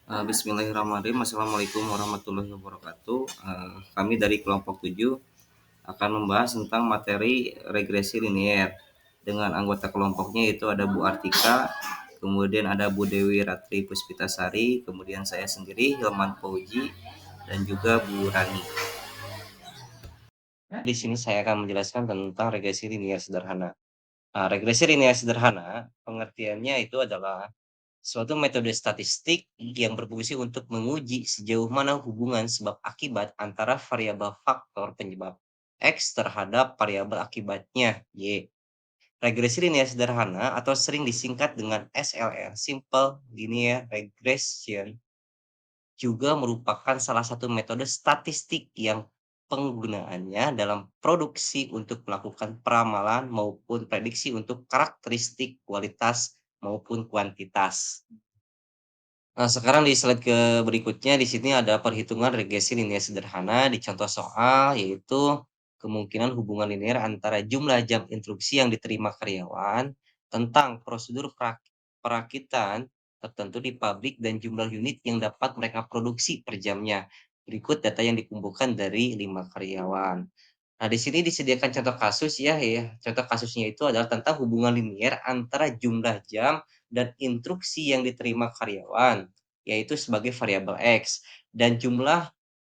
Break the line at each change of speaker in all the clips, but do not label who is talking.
Bismillahirrahmanirrahim. Assalamualaikum warahmatullahi wabarakatuh. Kami dari kelompok 7 akan membahas tentang materi regresi linier. Dengan anggota kelompoknya itu ada Bu Artika, kemudian ada Bu Dewi Ratri Puspitasari, kemudian saya sendiri Hilman Fauji, dan juga Bu Rani. Di sini saya akan menjelaskan tentang regresi linier sederhana. Regresi linier sederhana pengertiannya itu adalah suatu metode statistik yang berfungsi untuk menguji sejauh mana hubungan sebab akibat antara variabel faktor penyebab X terhadap variabel akibatnya Y. Regresi linier sederhana atau sering disingkat dengan SLR, Simple Linear Regression, juga merupakan salah satu metode statistik yang penggunaannya dalam produksi untuk melakukan peramalan maupun prediksi untuk karakteristik kualitas maupun kuantitas. Nah, sekarang di slide berikutnya di sini ada perhitungan regresi linier sederhana di contoh soal, yaitu kemungkinan hubungan linier antara jumlah jam instruksi yang diterima karyawan tentang prosedur perakitan tertentu di pabrik dan jumlah unit yang dapat mereka produksi per jamnya. Berikut data yang dikumpulkan dari 5 karyawan. Nah, di sini disediakan contoh kasus ya. Contoh kasusnya itu adalah tentang hubungan linier antara jumlah jam dan instruksi yang diterima karyawan, yaitu sebagai variabel X, dan jumlah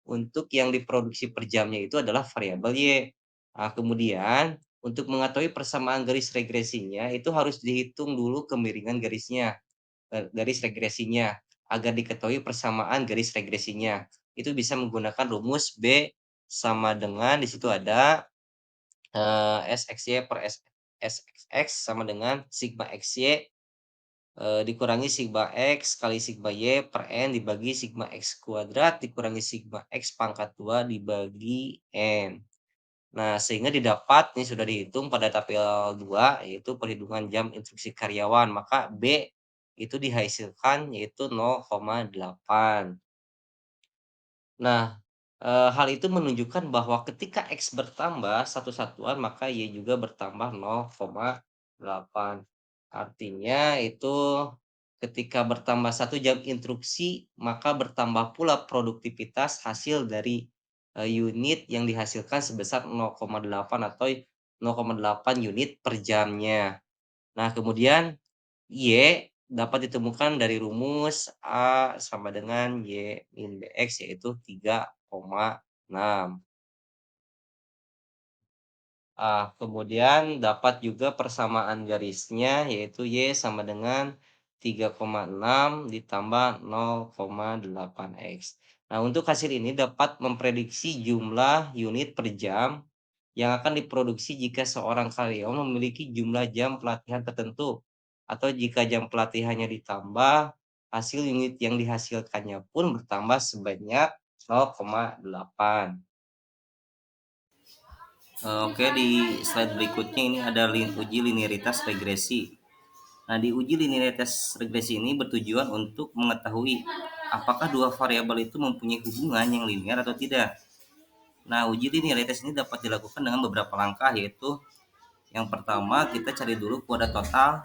untuk yang diproduksi per jamnya itu adalah variabel Y. Nah, kemudian untuk mengetahui persamaan garis regresinya itu harus dihitung dulu kemiringan garis regresinya agar diketahui persamaan garis regresinya. Itu bisa menggunakan rumus B sama dengan di situ ada SXY per SXX sama dengan sigma XY dikurangi sigma X kali sigma Y per N dibagi sigma X kuadrat dikurangi sigma X pangkat 2 dibagi N. Nah, sehingga didapat, ini sudah dihitung pada tabel 2, yaitu perhitungan jam instruksi karyawan. Maka B itu dihasilkan yaitu 0,8. Nah, hal itu menunjukkan bahwa ketika X bertambah satu satuan, maka Y juga bertambah 0,8. Artinya itu ketika bertambah 1 jam instruksi, maka bertambah pula produktivitas hasil dari, unit yang dihasilkan sebesar 0,8 atau 0,8 unit per jamnya. Nah, kemudian Y dapat ditemukan dari rumus A sama dengan Y min BX yaitu 3,6. Kemudian dapat juga persamaan garisnya yaitu Y sama dengan 3,6 ditambah 0,8X. Nah, untuk hasil ini dapat memprediksi jumlah unit per jam yang akan diproduksi jika seorang karyawan memiliki jumlah jam pelatihan tertentu, atau jika jam pelatihannya ditambah, hasil unit yang dihasilkannya pun bertambah sebanyak 0,8. Oke, di slide berikutnya ini ada uji linearitas regresi. Nah, di uji linearitas regresi ini bertujuan untuk mengetahui apakah dua variabel itu mempunyai hubungan yang linear atau tidak. Nah, uji linearitas ini dapat dilakukan dengan beberapa langkah, yaitu yang pertama kita cari dulu kuadrat total,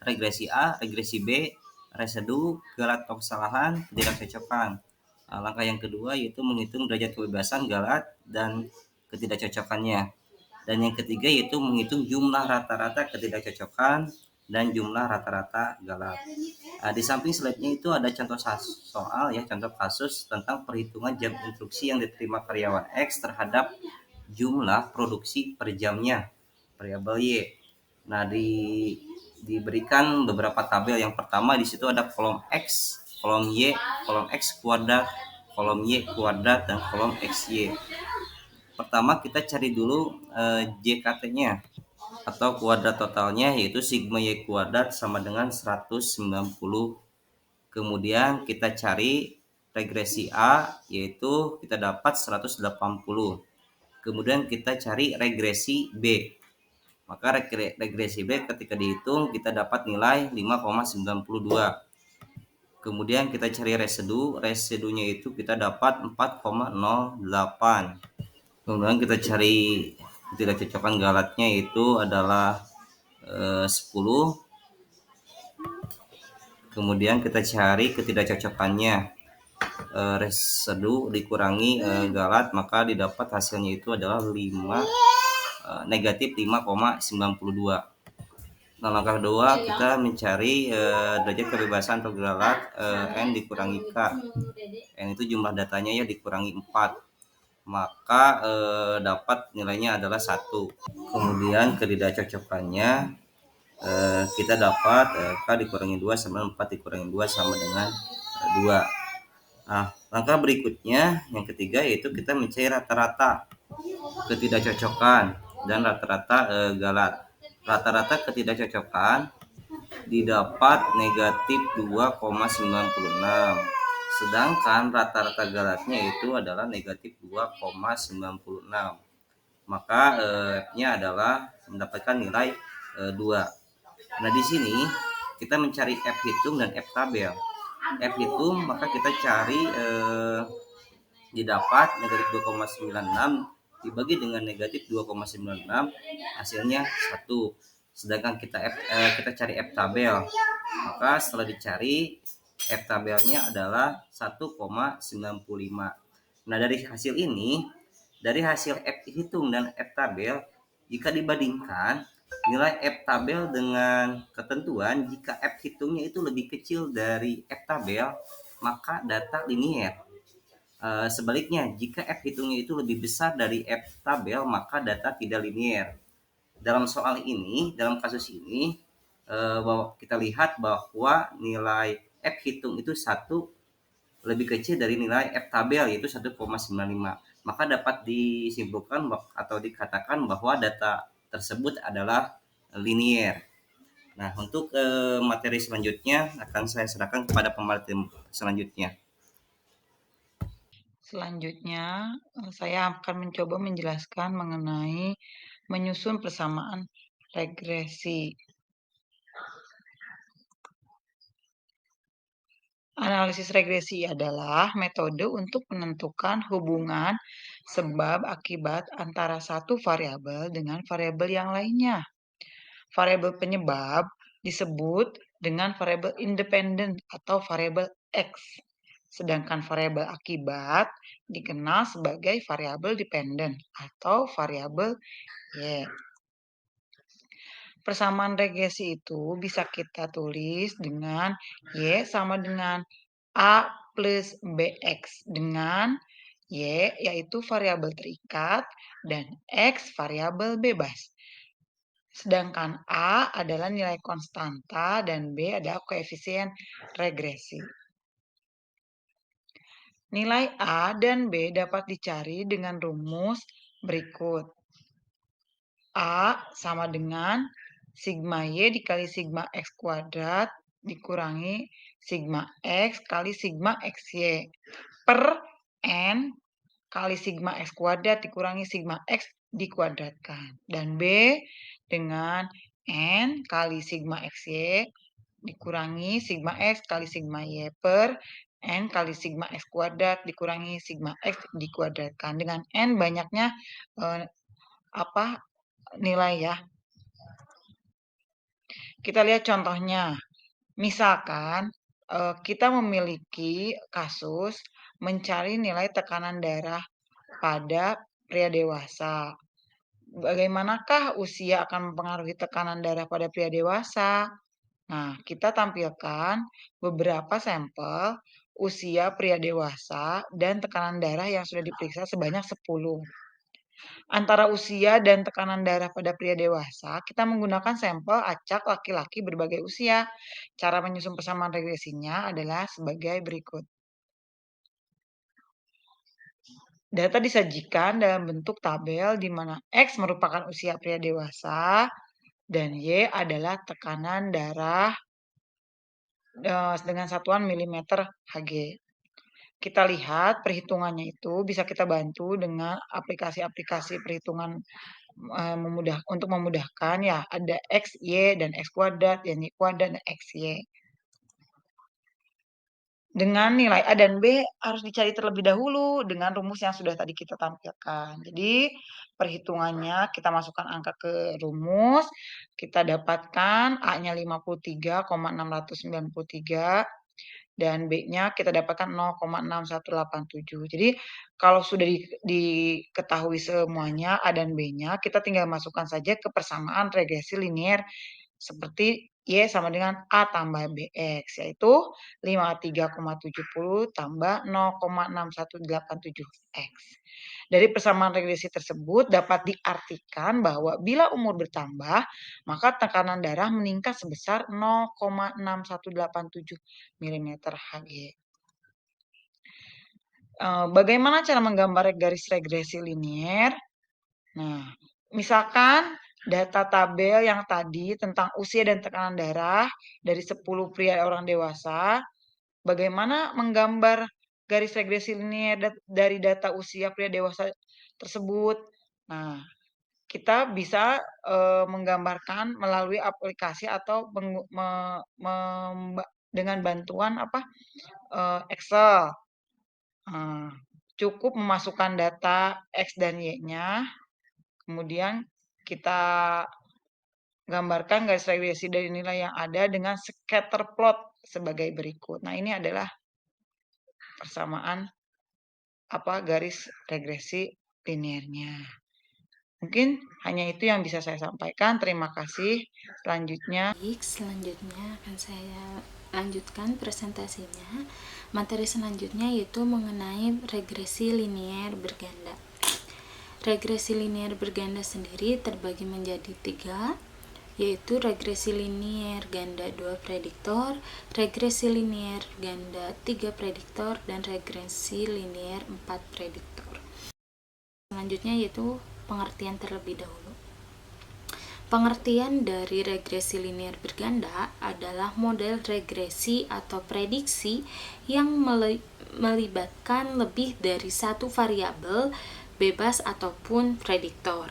regresi A, regresi B, residu, galat kesalahan, ketidakcocokan. Nah, langkah yang kedua yaitu menghitung derajat kebebasan galat dan ketidakcocokannya. Dan yang ketiga yaitu menghitung jumlah rata-rata ketidakcocokan dan jumlah rata-rata galat. Nah, di samping slide-nya itu ada contoh soal ya, contoh kasus tentang perhitungan jam instruksi yang diterima karyawan X terhadap jumlah produksi per jamnya variabel Y. Nah, diberikan beberapa tabel. Yang pertama di situ ada kolom X, kolom Y, kolom X kuadrat, kolom Y kuadrat, dan kolom XY. Pertama kita cari dulu JKT-nya atau kuadrat totalnya, yaitu sigma Y kuadrat sama dengan 190. Kemudian kita cari regresi A, yaitu kita dapat 180. Kemudian kita cari regresi B. Maka regresi B ketika dihitung kita dapat nilai 5,92. Kemudian kita cari residunya itu kita dapat 4,08. Kemudian kita cari ketidakcocokan galatnya itu adalah 10. Kemudian kita cari ketidakcocokannya. Residu dikurangi galat, maka didapat hasilnya itu adalah negatif 5,92. Nah, langkah kedua kita mencari derajat kebebasan atau galat N dikurangi K. N itu jumlah datanya ya, dikurangi 4, maka dapat nilainya adalah 1. Kemudian ketidakcocokannya kita dapat K dikurangi 2 sama 4 dikurangi 2 sama dengan 2. Nah, langkah berikutnya yang ketiga yaitu kita mencari rata-rata ketidakcocokan dan rata-rata galat. Rata-rata ketidakcocokan didapat negatif 2,96, sedangkan rata-rata galatnya itu adalah negatif 2,96, maka F-nya adalah mendapatkan nilai 2. Nah, di sini kita mencari F hitung dan F tabel. F hitung maka kita cari didapat negatif 2,96 dibagi dengan negatif 2,96, hasilnya 1. Sedangkan kita cari F tabel, maka setelah dicari F tabelnya adalah 1,95. Nah, dari hasil ini, dari hasil F hitung dan F tabel, jika dibandingkan nilai F tabel dengan ketentuan, jika F hitungnya itu lebih kecil dari F tabel, maka data linier. Sebaliknya, jika F hitungnya itu lebih besar dari F tabel, maka data tidak linier. Dalam soal ini, dalam kasus ini, bahwa kita lihat bahwa nilai F hitung itu 1 lebih kecil dari nilai F tabel, yaitu 1,95. Maka dapat disimpulkan atau dikatakan bahwa data tersebut adalah linier. Nah, untuk materi selanjutnya akan saya serahkan kepada pemateri selanjutnya.
Selanjutnya, saya akan mencoba menjelaskan mengenai menyusun persamaan regresi. Analisis regresi adalah metode untuk menentukan hubungan sebab akibat antara satu variabel dengan variabel yang lainnya. Variabel penyebab disebut dengan variabel independen atau variabel X. Sedangkan variabel akibat dikenal sebagai variabel dependen atau variabel Y. Persamaan regresi itu bisa kita tulis dengan Y sama dengan A plus BX dengan Y yaitu variabel terikat dan X variabel bebas. Sedangkan A adalah nilai konstanta dan B adalah koefisien regresi. Nilai A dan B dapat dicari dengan rumus berikut. A sama dengan sigma Y dikali sigma X kuadrat dikurangi sigma X kali sigma XY per N kali sigma X kuadrat dikurangi sigma X dikuadratkan. Dan B dengan N kali sigma XY dikurangi sigma X kali sigma Y per N kali sigma X kuadrat dikurangi sigma X dikuadratkan. Dengan N banyaknya nilai ya. Kita lihat contohnya. Misalkan kita memiliki kasus mencari nilai tekanan darah pada pria dewasa. Bagaimanakah usia akan mempengaruhi tekanan darah pada pria dewasa? Nah, kita tampilkan beberapa sampel usia pria dewasa dan tekanan darah yang sudah diperiksa sebanyak 10. Antara usia dan tekanan darah pada pria dewasa, kita menggunakan sampel acak laki-laki berbagai usia. Cara menyusun persamaan regresinya adalah sebagai berikut. Data disajikan dalam bentuk tabel di mana X merupakan usia pria dewasa dan Y adalah tekanan darah dengan satuan milimeter Hg. Kita lihat perhitungannya itu bisa kita bantu dengan aplikasi-aplikasi perhitungan untuk memudahkan ya, ada X, Y, dan X kuadrat, dan Y kuadrat, dan XY. dengan nilai A dan B harus dicari terlebih dahulu dengan rumus yang sudah tadi kita tampilkan. Jadi perhitungannya kita masukkan angka ke rumus, kita dapatkan A-nya 53,693 dan B-nya kita dapatkan 0,6187. Jadi kalau sudah diketahui semuanya A dan B-nya, kita tinggal masukkan saja ke persamaan regresi linear seperti Y sama dengan A tambah BX, yaitu 53,70 tambah 0,6187X. Dari persamaan regresi tersebut dapat diartikan bahwa bila umur bertambah, maka tekanan darah meningkat sebesar 0,6187 mm Hg. Bagaimana cara menggambar garis regresi linear? Nah, misalkan data tabel yang tadi tentang usia dan tekanan darah dari 10 pria orang dewasa, bagaimana menggambar garis regresi linear dari data usia pria dewasa tersebut? Nah, kita bisa menggambarkan melalui aplikasi atau dengan bantuan Excel. Cukup memasukkan data X dan Y-nya, kemudian kita gambarkan garis regresi dari nilai yang ada dengan scatter plot sebagai berikut. Nah, ini adalah persamaan garis regresi linearnya. Mungkin hanya itu yang bisa saya sampaikan. Terima kasih. Selanjutnya
akan saya lanjutkan presentasinya. Materi selanjutnya yaitu mengenai regresi linear berganda. Regresi linear berganda sendiri terbagi menjadi 3, yaitu regresi linear ganda 2 prediktor, regresi linear ganda 3 prediktor, dan regresi linear 4 prediktor. Selanjutnya yaitu pengertian terlebih dahulu. Pengertian dari regresi linear berganda adalah model regresi atau prediksi yang melibatkan lebih dari satu variabel bebas ataupun prediktor.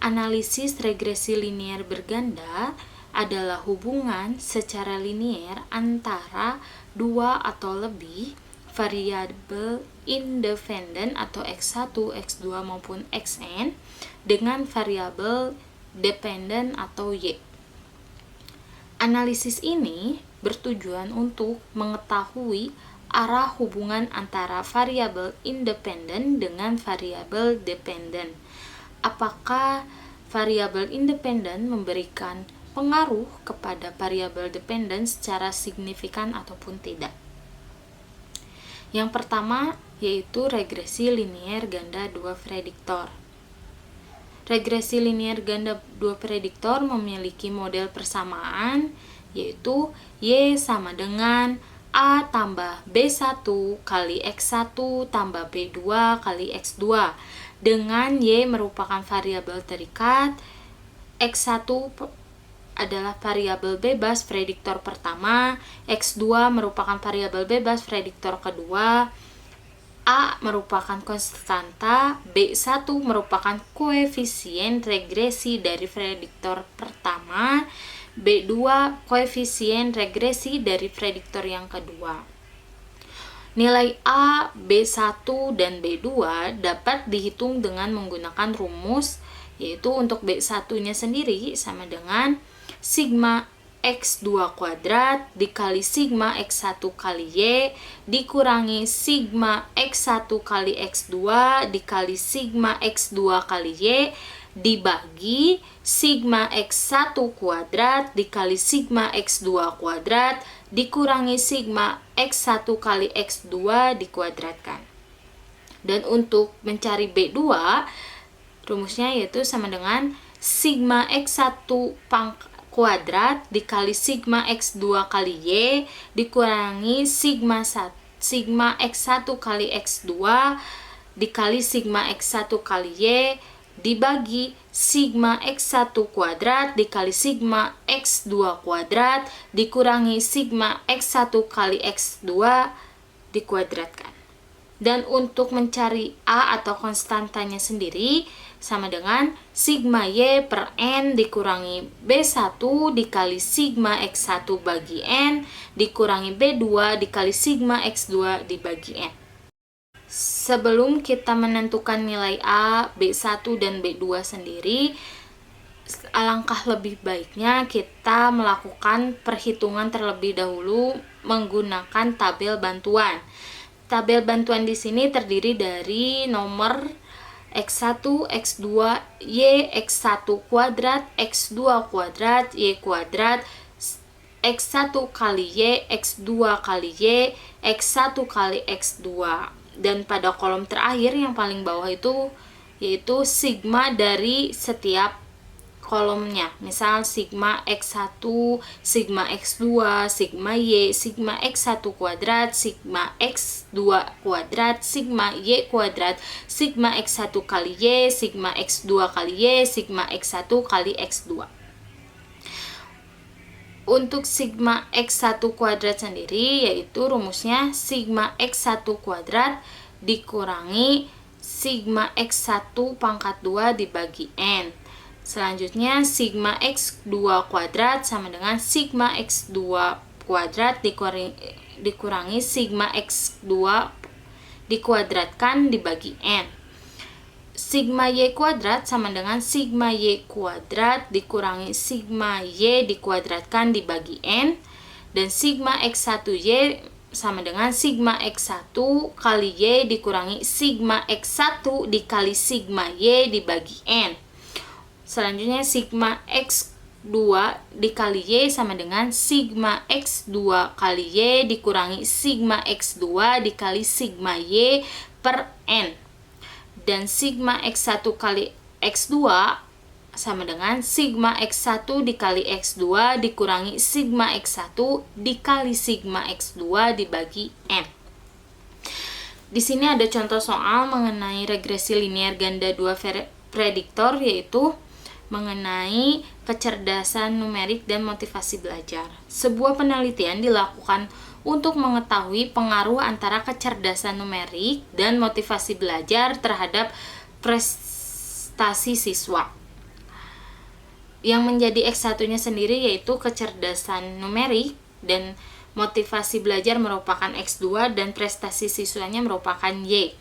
Analisis regresi linear berganda adalah hubungan secara linear antara dua atau lebih variabel independen atau X1, X2 maupun Xn dengan variabel dependen atau Y. Analisis ini bertujuan untuk mengetahui arah hubungan antara variabel independen dengan variabel dependen. Apakah variabel independen memberikan pengaruh kepada variabel dependen secara signifikan ataupun tidak. Yang pertama yaitu regresi linear ganda 2 prediktor. Regresi linear ganda 2 prediktor memiliki model persamaan yaitu Y sama dengan A tambah B1 kali X1 tambah B2 kali X2 dengan Y merupakan variabel terikat, X1 adalah variabel bebas prediktor pertama, X2 merupakan variabel bebas prediktor kedua, A merupakan konstanta, B1 merupakan koefisien regresi dari prediktor pertama, B2 koefisien regresi dari prediktor yang kedua. Nilai A, B1, dan B2 dapat dihitung dengan menggunakan rumus, yaitu untuk B1-nya sendiri sama dengan sigma X2 kuadrat dikali sigma X1 kali Y dikurangi sigma X1 kali X2 dikali sigma X2 kali Y dibagi sigma X1 kuadrat dikali sigma X2 kuadrat dikurangi sigma X1 kali X2 dikuadratkan. Dan untuk mencari B2, rumusnya yaitu sama dengan sigma X1 kuadrat dikali sigma X2 kali Y dikurangi sigma X1 kali X2 dikali sigma X1 kali Y dibagi sigma X1 kuadrat dikali sigma X2 kuadrat dikurangi sigma X1 kali X2 dikuadratkan. Dan untuk mencari A atau konstantanya sendiri sama dengan sigma Y per N dikurangi B1 dikali sigma X1 bagi N dikurangi B2 dikali sigma X2 dibagi N. Sebelum kita menentukan nilai A, B1 dan B2 sendiri, alangkah lebih baiknya kita melakukan perhitungan terlebih dahulu menggunakan tabel bantuan. Tabel bantuan di sini terdiri dari nomor X1, X2, Y, X1 kuadrat, X2 kuadrat, Y kuadrat, X1 kali Y, X2 kali Y, X1 kali X2. Dan pada kolom terakhir yang paling bawah itu yaitu sigma dari setiap kolomnya. Misal sigma X1, sigma X2, sigma Y, sigma X1 kuadrat, sigma X2 kuadrat, sigma Y kuadrat, sigma X1 kali Y, sigma X2 kali Y, sigma X1 kali X2. Untuk sigma X1 kuadrat sendiri yaitu rumusnya sigma X1 kuadrat dikurangi sigma X1 pangkat 2 dibagi N. Selanjutnya sigma X2 kuadrat sama dengan sigma X2 kuadrat dikurangi sigma X2 dikuadratkan dibagi N. Sigma Y kuadrat sama dengan sigma Y kuadrat dikurangi sigma Y dikuadratkan dibagi N. Dan sigma X1Y sama dengan sigma X1 kali Y dikurangi sigma X1 dikali sigma Y dibagi N. Selanjutnya sigma X2 dikali Y sama dengan sigma X2 kali Y dikurangi sigma X2 dikali sigma Y per N. Dan sigma X1 kali X2 sama dengan sigma X1 dikali X2 dikurangi sigma X1 dikali sigma X2 dibagi N. Di sini ada contoh soal mengenai regresi linear ganda 2 prediktor, yaitu mengenai kecerdasan numerik dan motivasi belajar. Sebuah penelitian dilakukan untuk mengetahui pengaruh antara kecerdasan numerik dan motivasi belajar terhadap prestasi siswa. Yang menjadi X1-nya sendiri yaitu kecerdasan numerik dan motivasi belajar merupakan X2 dan prestasi siswanya merupakan Y.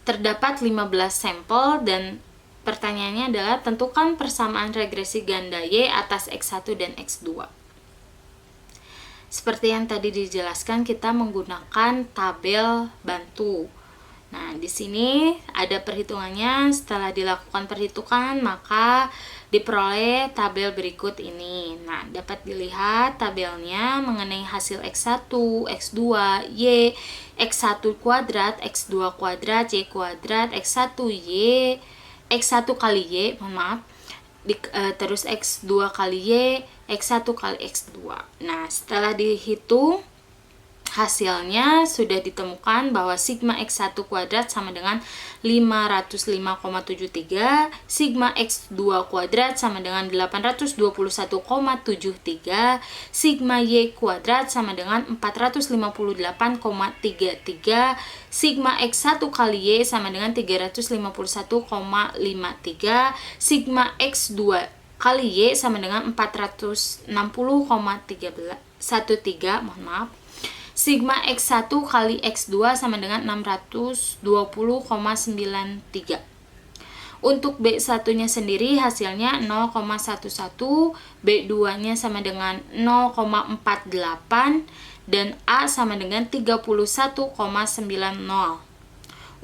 Terdapat 15 sampel dan pertanyaannya adalah tentukan persamaan regresi ganda Y atas X1 dan X2. Seperti yang tadi dijelaskan, kita menggunakan tabel bantu. Nah, di sini ada perhitungannya. Setelah dilakukan perhitungan, maka diperoleh tabel berikut ini. Nah, dapat dilihat tabelnya mengenai hasil X1, X2, Y, X1 kuadrat, X2 kuadrat, Y kuadrat, X1 Y, X1 kali Y, terus X2 kali Y, X1 kali X2. Nah, setelah dihitung, hasilnya sudah ditemukan bahwa sigma X1 kuadrat sama dengan 505,73, sigma X2 kuadrat sama dengan 821,73, sigma Y kuadrat sama dengan 458,33, sigma X1 kali Y sama dengan 351,53, sigma X2 kali Y sama dengan 460,13, sigma X1 kali X2 sama dengan 620,93. Untuk B1-nya sendiri hasilnya 0,11, B2-nya sama dengan 0,48, dan A sama dengan 31,90.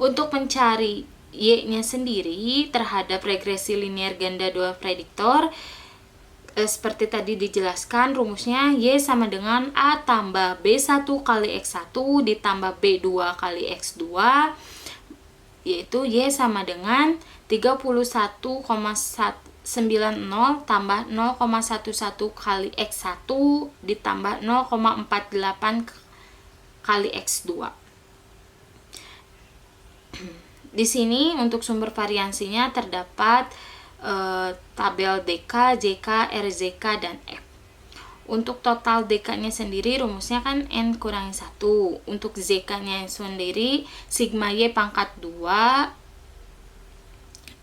Untuk mencari Y-nya sendiri terhadap regresi linear ganda 2 prediktor, seperti tadi dijelaskan, rumusnya Y sama dengan A tambah B1 kali X1 ditambah B2 kali X2, yaitu Y sama dengan 31,90 tambah 0,11 kali X1 ditambah 0,48 kali X2. Di sini untuk sumber variansinya terdapat tabel DK, JK, RZK, dan F. Untuk total DK-nya sendiri rumusnya kan N kurangi 1. Untuk ZK-nya sendiri sigma Y pangkat 2,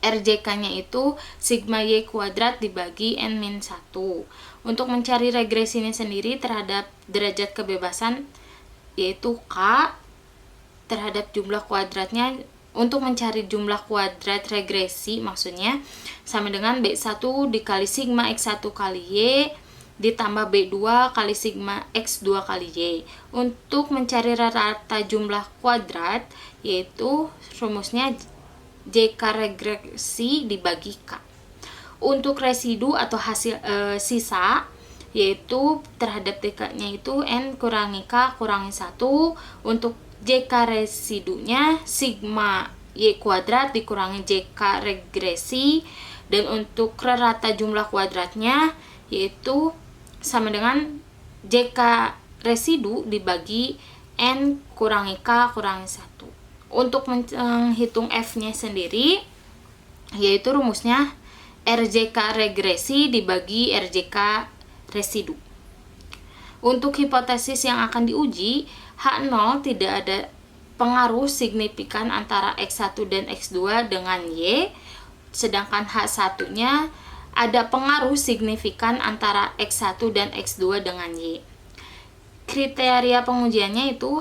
RJK-nya itu sigma Y kuadrat dibagi N min 1. Untuk mencari regresinya sendiri terhadap derajat kebebasan yaitu K terhadap jumlah kuadratnya, untuk mencari jumlah kuadrat regresi maksudnya sama dengan B1 dikali sigma X1 kali Y ditambah B2 kali sigma X2 kali Y. Untuk mencari rata jumlah kuadrat yaitu rumusnya JK regresi dibagi K. Untuk residu atau hasil sisa yaitu terhadap DK-nya itu N kurangi K kurangi 1. Untuk JK residunya sigma Y kuadrat dikurangi JK regresi, dan untuk rata jumlah kuadratnya yaitu sama dengan JK residu dibagi N kurangi K kurangi 1. Untuk menghitung F-nya sendiri yaitu rumusnya RJK regresi dibagi RJK residu. Untuk hipotesis yang akan diuji, H0 tidak ada pengaruh signifikan antara X1 dan X2 dengan Y, sedangkan H1-nya ada pengaruh signifikan antara X1 dan X2 dengan Y. Kriteria pengujiannya itu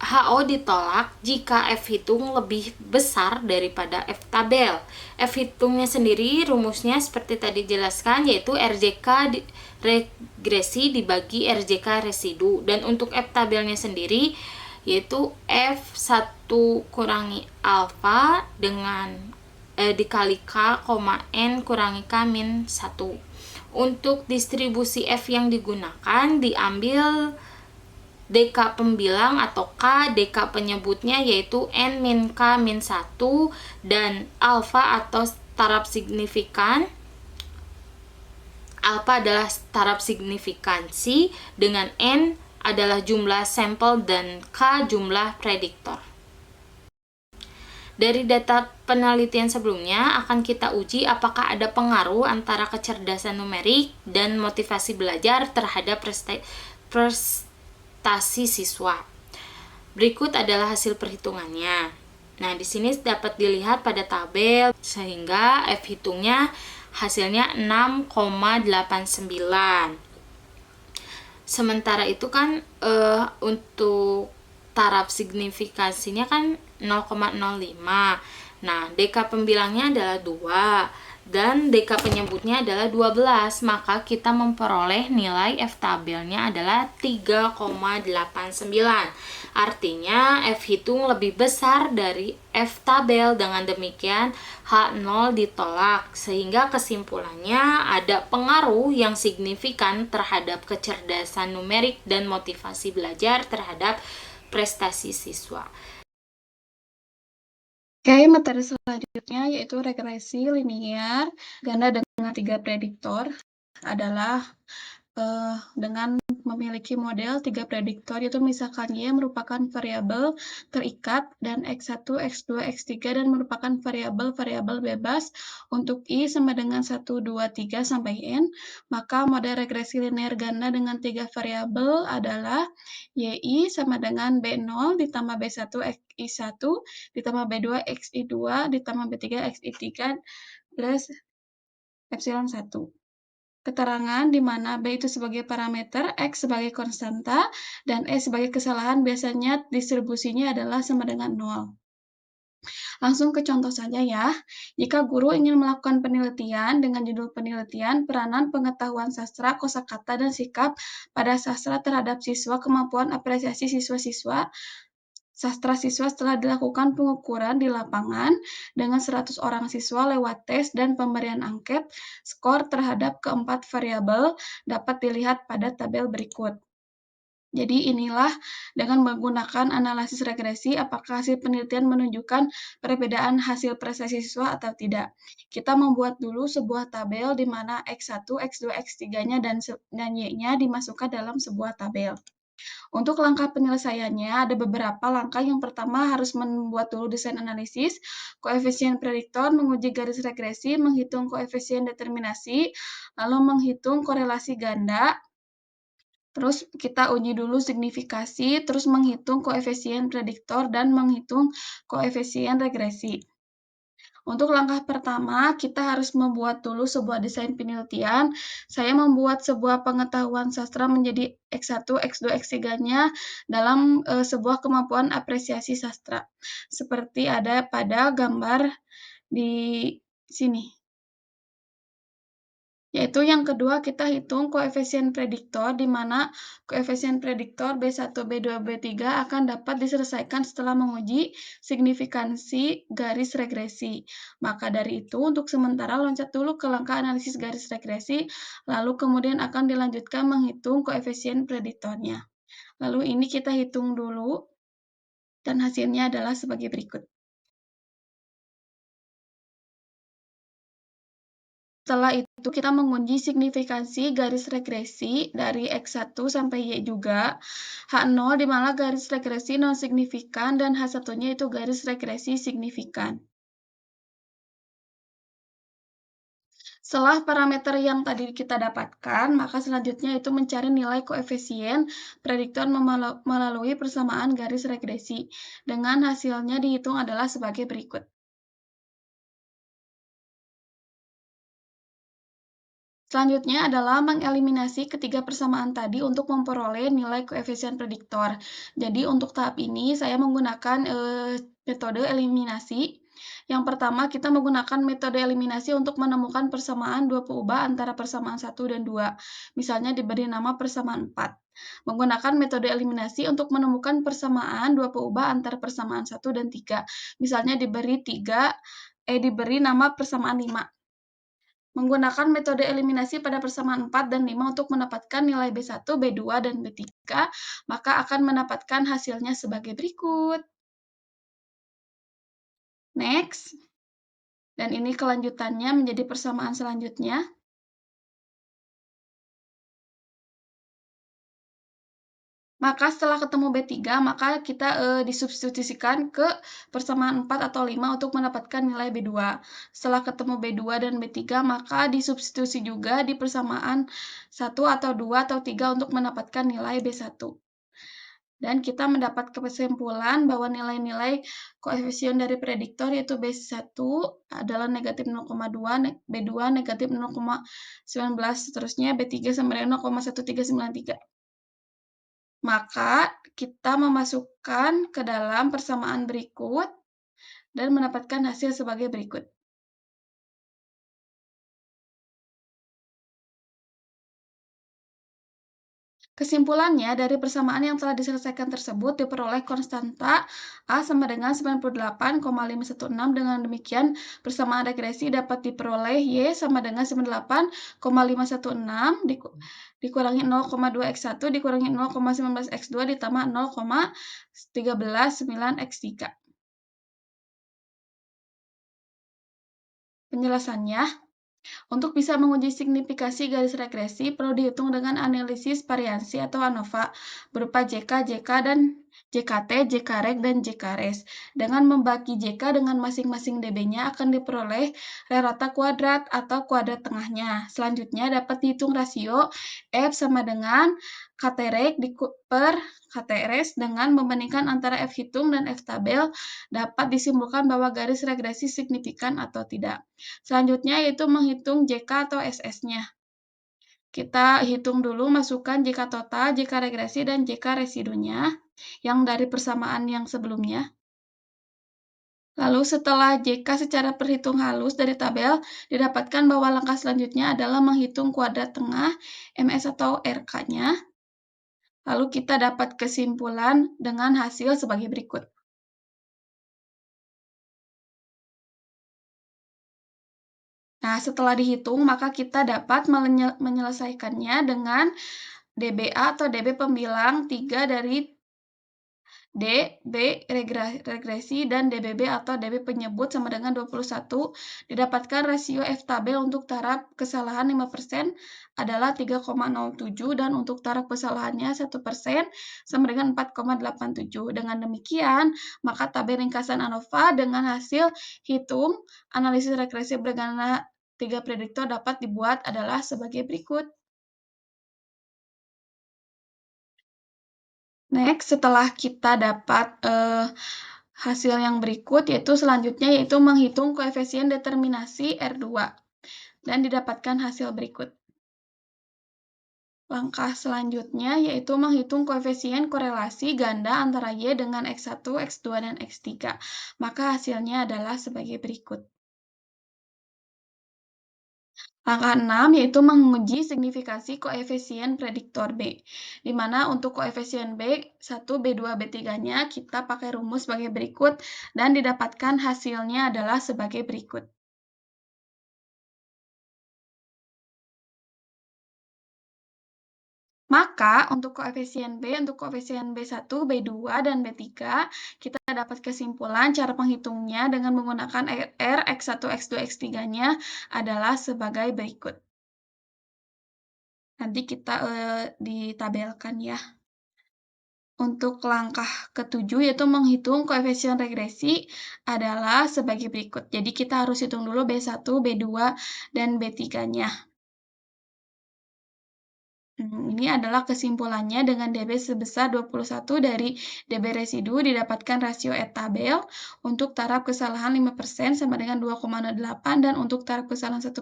HO ditolak jika F hitung lebih besar daripada F tabel. F hitungnya sendiri rumusnya seperti tadi jelaskan yaitu RJK regresi dibagi RJK residu, dan untuk F tabelnya sendiri yaitu F1 kurangi alfa dengan dikali K, N kurangi K min 1. Untuk distribusi F yang digunakan diambil DK pembilang atau K, DK penyebutnya yaitu N min K min 1, dan alfa atau taraf signifikan. Alfa adalah taraf signifikansi dengan N adalah jumlah sampel dan K jumlah prediktor. Dari data penelitian sebelumnya akan kita uji apakah ada pengaruh antara kecerdasan numerik dan motivasi belajar terhadap prestasi siswa. Berikut adalah hasil perhitungannya. Nah, di sini dapat dilihat pada tabel sehingga F hitungnya hasilnya 6,89. Sementara itu kan untuk taraf signifikansinya kan 0,05. Nah, DK pembilangnya adalah 2 dan DK penyebutnya adalah 12, maka kita memperoleh nilai F tabelnya adalah 3,89. Artinya F hitung lebih besar dari F tabel. Dengan demikian H0 ditolak, sehingga kesimpulannya ada pengaruh yang signifikan terhadap kecerdasan numerik dan motivasi belajar terhadap prestasi siswa.
Oke, materi selanjutnya yaitu regresi linear ganda dengan 3 prediktor adalah dengan memiliki model 3 prediktor, yaitu misalkan Y merupakan variabel terikat dan X1, X2, X3 dan merupakan variabel-variabel bebas untuk Y sama dengan 1, 2, 3 sampai N, maka model regresi linear ganda dengan 3 variabel adalah YI sama dengan B0 ditambah B1 XI1 ditambah B2 XI2 ditambah B3 XI3 plus epsilon 1. Keterangan di mana B itu sebagai parameter, X sebagai konstanta, dan E sebagai kesalahan biasanya distribusinya adalah sama dengan 0. Langsung ke contoh saja ya. Jika guru ingin melakukan penelitian dengan judul penelitian peranan pengetahuan sastra, kosakata, dan sikap pada sastra terhadap siswa, kemampuan apresiasi siswa-siswa, sastra siswa setelah dilakukan pengukuran di lapangan dengan 100 orang siswa lewat tes dan pemberian angket, skor terhadap keempat variabel dapat dilihat pada tabel berikut. Jadi inilah dengan menggunakan analisis regresi apakah hasil penelitian menunjukkan perbedaan hasil prestasi siswa atau tidak. Kita membuat dulu sebuah tabel di mana X1, X2, X3-nya dan Y-nya dimasukkan dalam sebuah tabel. Untuk langkah penyelesaiannya ada beberapa langkah. Yang pertama harus membuat dulu desain analisis, koefisien prediktor, menguji garis regresi, menghitung koefisien determinasi, lalu menghitung korelasi ganda, terus kita uji dulu signifikasi, terus menghitung koefisien prediktor, dan menghitung koefisien regresi. Untuk langkah pertama, kita harus membuat dulu sebuah desain penelitian. Saya membuat sebuah pengetahuan sastra menjadi X1, X2, X3-nya dalam sebuah kemampuan apresiasi sastra. Seperti ada pada gambar di sini. Yaitu yang kedua kita hitung koefisien prediktor, di mana koefisien prediktor B1, B2, B3 akan dapat diselesaikan setelah menguji signifikansi garis regresi. Maka dari itu, untuk sementara loncat dulu ke langkah analisis garis regresi, lalu kemudian akan dilanjutkan menghitung koefisien prediktornya. Lalu ini kita hitung dulu, dan hasilnya adalah sebagai berikut. Setelah itu kita menguji signifikansi garis regresi dari X1 sampai Y juga. H0 di mana garis regresi non signifikan dan H1-nya itu garis regresi signifikan. Setelah parameter yang tadi kita dapatkan, maka selanjutnya itu mencari nilai koefisien prediktor melalui persamaan garis regresi. Dengan hasilnya dihitung adalah sebagai berikut. Selanjutnya adalah mengeliminasi ketiga persamaan tadi untuk memperoleh nilai koefisien prediktor. Jadi untuk tahap ini saya menggunakan metode eliminasi. Yang pertama kita menggunakan metode eliminasi untuk menemukan persamaan dua peubah antara persamaan 1 dan 2. Misalnya diberi nama persamaan 4. Menggunakan metode eliminasi untuk menemukan persamaan dua peubah antara persamaan 1 dan 3. Misalnya diberi nama persamaan 5. Menggunakan metode eliminasi pada persamaan 4 dan 5 untuk mendapatkan nilai B1, B2, dan B3, maka akan mendapatkan hasilnya sebagai berikut. Next. Dan ini kelanjutannya menjadi persamaan selanjutnya. Maka setelah ketemu B3, maka kita disubstitusikan ke persamaan 4 atau 5 untuk mendapatkan nilai B2. Setelah ketemu B2 dan B3, maka disubstitusi juga di persamaan 1 atau 2 atau 3 untuk mendapatkan nilai B1. Dan kita mendapat kesimpulan bahwa nilai-nilai koefisien dari prediktor yaitu B1 adalah negatif 0,2, B2 negatif 0,19, seterusnya B3 sama dengan 0,1393. Maka kita memasukkan ke dalam persamaan berikut dan mendapatkan hasil sebagai berikut. Kesimpulannya, dari persamaan yang telah diselesaikan tersebut diperoleh konstanta A sama dengan 98,516. Dengan demikian, persamaan regresi dapat diperoleh Y sama dengan 98,516 dikurangi 0,2 X1 dikurangi 0,19 X2 ditambah 0,139 X3. Penjelasannya, untuk bisa menguji signifikasi garis regresi, perlu dihitung dengan analisis variansi atau ANOVA berupa JK, JK, dan JKT, JKreg, dan JKres. Dengan membagi JK dengan masing-masing dB-nya akan diperoleh rata kuadrat atau kuadrat tengahnya. Selanjutnya dapat dihitung rasio F sama dengan KTreg per KTRes dengan membandingkan antara F hitung dan F tabel, dapat disimpulkan bahwa garis regresi signifikan atau tidak. Selanjutnya yaitu menghitung JK atau SS-nya. Kita hitung dulu, masukkan JK total, JK regresi, dan JK residunya yang dari persamaan yang sebelumnya. Lalu setelah JK secara perhitung halus dari tabel, didapatkan bahwa langkah selanjutnya adalah menghitung kuadrat tengah MS atau RK-nya. Lalu kita dapat kesimpulan dengan hasil sebagai berikut. Nah, setelah dihitung, maka kita dapat menyelesaikannya dengan dBA atau dB pembilang 3 dari D, B regresi, dan DBB atau DB penyebut sama dengan 21. Didapatkan rasio F tabel untuk taraf kesalahan 5% adalah 3,07 dan untuk taraf kesalahannya 1% sama dengan 4,87. Dengan demikian, maka tabel ringkasan ANOVA dengan hasil hitung analisis regresi bergana 3 prediktor dapat dibuat adalah sebagai berikut. Next, setelah kita dapat hasil yang berikut, selanjutnya yaitu menghitung koefisien determinasi R2 dan didapatkan hasil berikut. Langkah selanjutnya yaitu menghitung koefisien korelasi ganda antara Y dengan X1, X2, dan X3. Maka hasilnya adalah sebagai berikut. Langkah 6 yaitu menguji signifikasi koefisien prediktor B, di mana untuk koefisien B1, B2, B3-nya kita pakai rumus sebagai berikut dan didapatkan hasilnya adalah sebagai berikut. Maka untuk koefisien B1, B2, dan B3, kita dapat kesimpulan cara penghitungnya dengan menggunakan R, X1, X2, X3-nya adalah sebagai berikut. Nanti kita ditabelkan ya. Untuk langkah ketujuh yaitu menghitung koefisien regresi adalah sebagai berikut. Jadi kita harus hitung dulu B1, B2, dan B3-nya. Ini adalah kesimpulannya dengan DB sebesar 21 dari DB residu didapatkan rasio tabel untuk taraf kesalahan 5% sama dengan 2,08 dan untuk taraf kesalahan 1%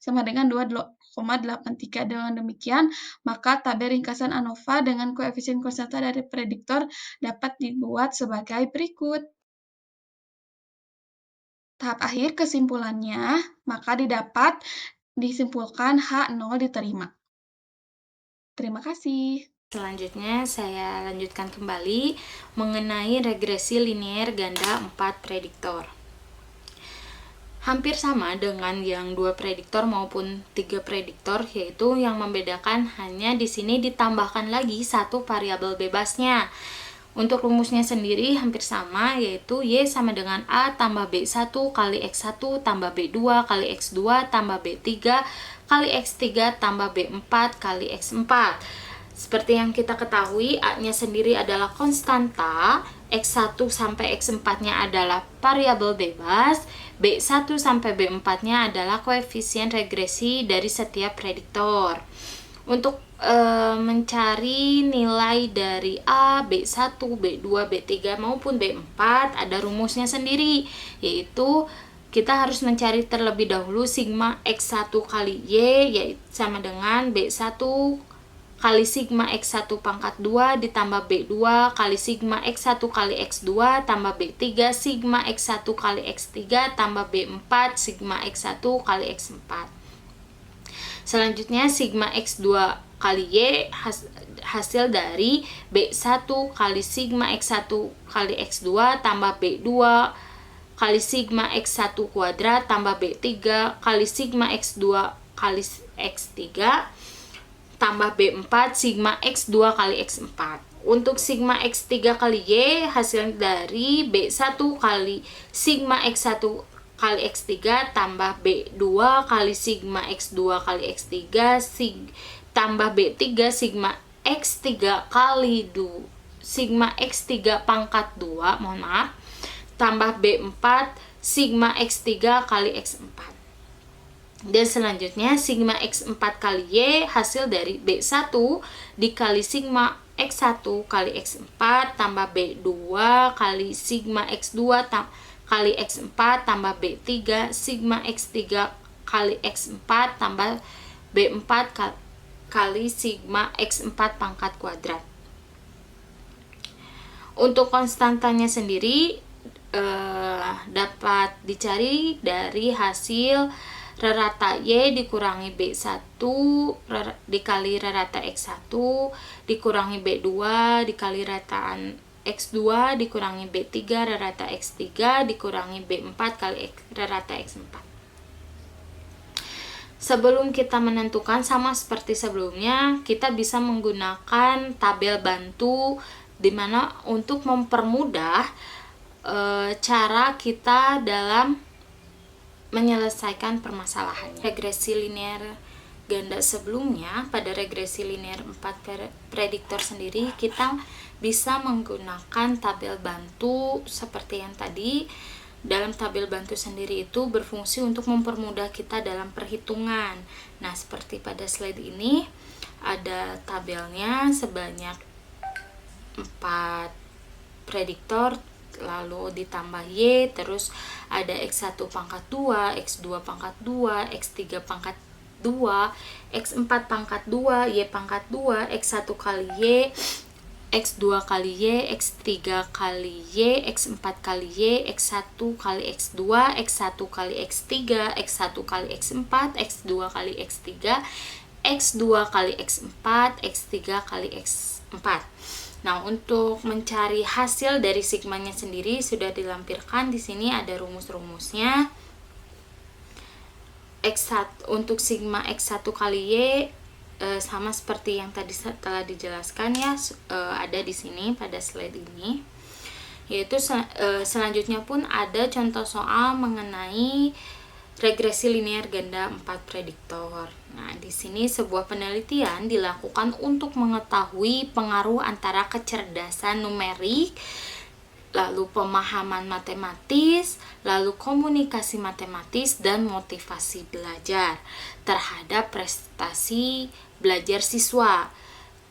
sama dengan 2,83. Dengan demikian, maka tabel ringkasan ANOVA dengan koefisien konstanta dari prediktor dapat dibuat sebagai berikut. Tahap akhir kesimpulannya, maka disimpulkan H0 diterima. Terima kasih.
Selanjutnya saya lanjutkan kembali mengenai regresi linear ganda 4 prediktor. Hampir sama dengan yang 2 prediktor maupun 3 prediktor, yaitu yang membedakan hanya di sini ditambahkan lagi satu variabel bebasnya. Untuk rumusnya sendiri hampir sama, yaitu Y sama dengan A tambah B1 kali X1 tambah B2 kali X2 tambah B3 kali X3 tambah B4 kali X4. Seperti yang kita ketahui, A-nya sendiri adalah konstanta, X1 sampai X4-nya adalah variabel bebas, B1 sampai B4-nya adalah koefisien regresi dari setiap prediktor. Untuk mencari nilai dari A, B1, B2, B3 maupun B4 ada rumusnya sendiri, yaitu kita harus mencari terlebih dahulu sigma X1 kali Y yaitu sama dengan B1 kali sigma X1 pangkat 2 ditambah B2 kali sigma X1 kali X2 tambah B3 sigma X1 kali X3 tambah B4 sigma X1 kali X4. Selanjutnya sigma X2 kali Y hasil dari B1 kali sigma X1 kali X2 tambah B2 kali sigma X1 kuadrat tambah B3 kali sigma X2 kali X3 tambah B4 sigma X2 kali X4. Untuk sigma X3 kali Y hasil dari B1 kali sigma X1 kali X3 tambah B2 kali sigma X2 kali X3 tambah B3 sigma X3 kali sigma X3 pangkat 2 tambah B4 sigma X3 kali X4. Dan selanjutnya sigma X4 kali Y hasil dari B1 dikali sigma X1 kali X4 tambah B2 kali sigma X2 kali X4 tambah B3 sigma X3 kali X4 tambah B4 kali sigma X4 pangkat kuadrat. Untuk konstantanya sendiri dapat dicari dari hasil rata Y dikurangi B1 dikali rata X1 dikurangi B2 dikali rataan X2 dikurangi B3 rata X3 dikurangi B4 kali rata X4. Sebelum kita menentukan, sama seperti sebelumnya, kita bisa menggunakan tabel bantu dimana untuk mempermudah cara kita dalam menyelesaikan permasalahannya. Regresi linear ganda sebelumnya, pada regresi linear 4 prediktor sendiri kita bisa menggunakan tabel bantu seperti yang tadi. Dalam tabel bantu sendiri itu berfungsi untuk mempermudah kita dalam perhitungan. Nah, seperti pada slide ini ada tabelnya sebanyak 4 prediktor, lalu ditambah Y, terus ada X1 pangkat 2, X2 pangkat 2, X3 pangkat 2, X4 pangkat 2, Y pangkat 2, X1 kali Y, X2 kali Y, X3 kali Y, X4 kali Y, X1 kali X2, X1 kali X3, X1 kali X4, X2 kali X3, X2 kali X4, X3 kali X4. Nah, untuk mencari hasil dari sigmanya sendiri sudah dilampirkan di sini, ada rumus-rumusnya. X1 untuk sigma X1 kali Y sama seperti yang tadi telah dijelaskan ya, ada di sini pada slide ini. Yaitu selanjutnya pun ada contoh soal mengenai regresi linear ganda 4 prediktor. Nah, di sini sebuah penelitian dilakukan untuk mengetahui pengaruh antara kecerdasan numerik, lalu pemahaman matematis, lalu komunikasi matematis, dan motivasi belajar terhadap prestasi belajar siswa.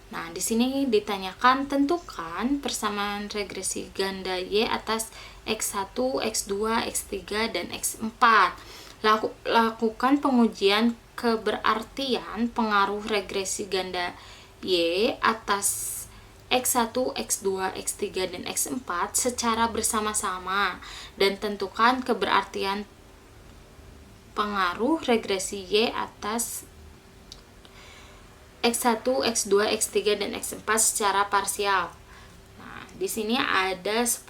Nah, di sini ditanyakan tentukan persamaan regresi ganda Y atas X1, X2, X3, dan X4. Lakukan pengujian keberartian pengaruh regresi ganda Y atas X1, X2, X3, dan X4 secara bersama-sama dan tentukan keberartian pengaruh regresi Y atas X1, X2, X3, dan X4 secara parsial. Nah, di sini ada 10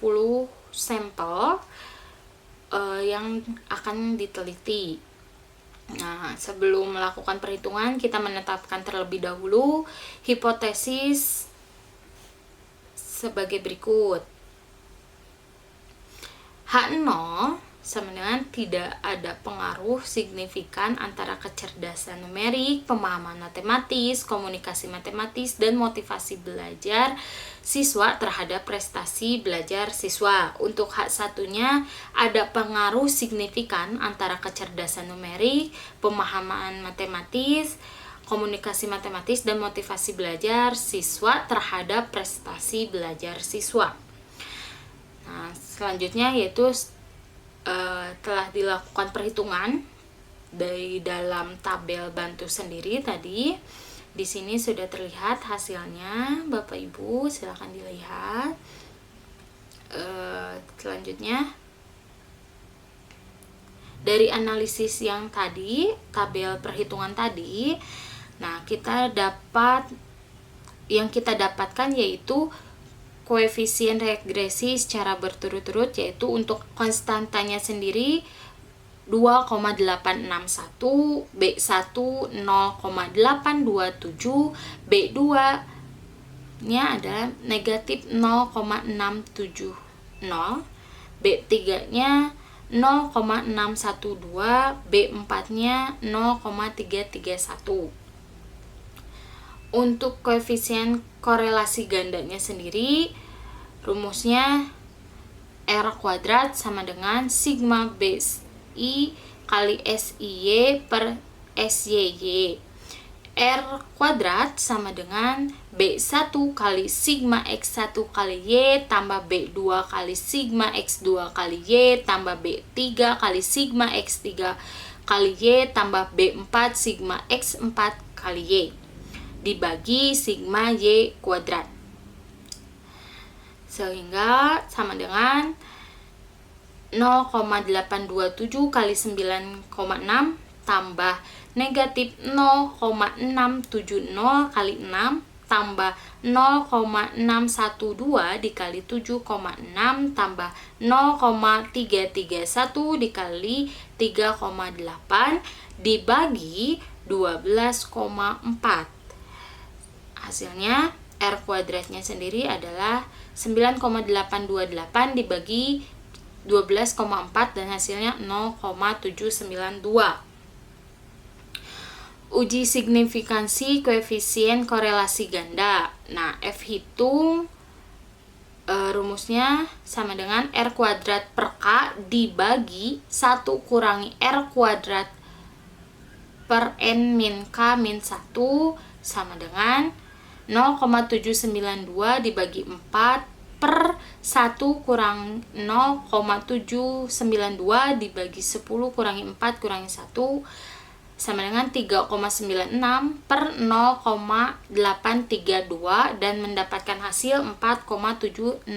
sampel yang akan diteliti. Nah, sebelum melakukan perhitungan, kita menetapkan terlebih dahulu hipotesis sebagai berikut. H0 sama dengan tidak ada pengaruh signifikan antara kecerdasan numerik, pemahaman matematis, komunikasi matematis, dan motivasi belajar siswa terhadap prestasi belajar siswa. Untuk H1-nya ada pengaruh signifikan antara kecerdasan numerik, pemahaman matematis, komunikasi matematis, dan motivasi belajar siswa terhadap prestasi belajar siswa. Nah, selanjutnya yaitu telah dilakukan perhitungan dari dalam tabel bantu sendiri tadi. Di sini sudah terlihat hasilnya, Bapak Ibu silakan dilihat. Selanjutnya dari analisis yang tadi, tabel perhitungan tadi, nah kita dapatkan yaitu koefisien regresi secara berturut-turut, yaitu untuk konstantanya sendiri 2,861, B1 0,827, B2 nya ada negatif 0,670, B3 nya 0,612, B4 nya 0,331. Untuk koefisien korelasi gandanya sendiri, rumusnya R kuadrat sama dengan sigma BSI kali SIY per SYY. R kuadrat sama dengan B1 kali sigma X1 kali Y tambah B2 kali sigma X2 kali Y tambah B3 kali sigma X3 kali Y tambah B4 sigma X4 kali Y dibagi sigma Y kuadrat, sehingga sama dengan 0,827 kali 9,6 tambah negatif 0,670 kali 6 tambah 0,612 dikali 7,6 tambah 0,331 dikali 3,8 dibagi 12,4. Hasilnya R kuadratnya sendiri adalah 9,828 dibagi 12,4 dan hasilnya 0,792. Uji signifikansi koefisien korelasi ganda. Nah, F hitung rumusnya sama dengan R kuadrat per K dibagi 1 kurangi R kuadrat per N min K min 1 sama dengan 0,792 dibagi 4 per 1 kurang 0,792 dibagi 10 kurangi 4 kurangi 1 sama dengan 3,96 per 0,832 dan mendapatkan hasil 4,760.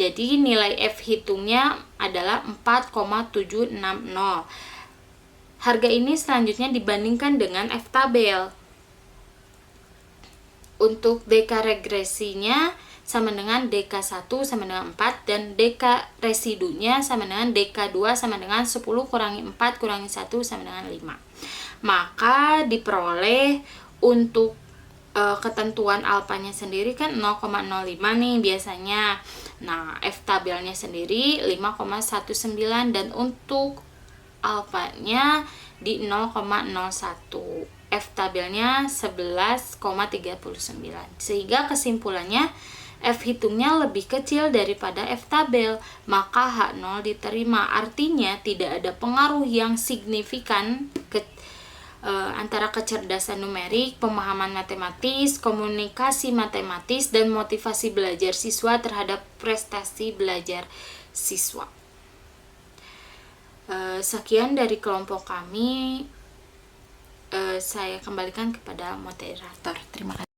Jadi nilai F hitungnya adalah 4,760. Harga ini selanjutnya dibandingkan dengan F tabel. Untuk DK regresinya sama dengan DK1 sama dengan 4 dan DK residunya sama dengan DK2 sama dengan 10 kurangi 4 kurangi 1 sama dengan 5. Maka diperoleh untuk ketentuan alfanya sendiri kan 0,05 nih biasanya. Nah, F tabelnya sendiri 5,19 dan untuk alfanya di 0,01. F tabelnya 11,39. Sehingga kesimpulannya F hitungnya lebih kecil daripada F tabel, maka H0 diterima. Artinya tidak ada pengaruh yang signifikan antara kecerdasan numerik, pemahaman matematis, komunikasi matematis, dan motivasi belajar siswa terhadap prestasi belajar siswa. Sekian dari kelompok kami. Saya kembalikan kepada moderator. Terima kasih.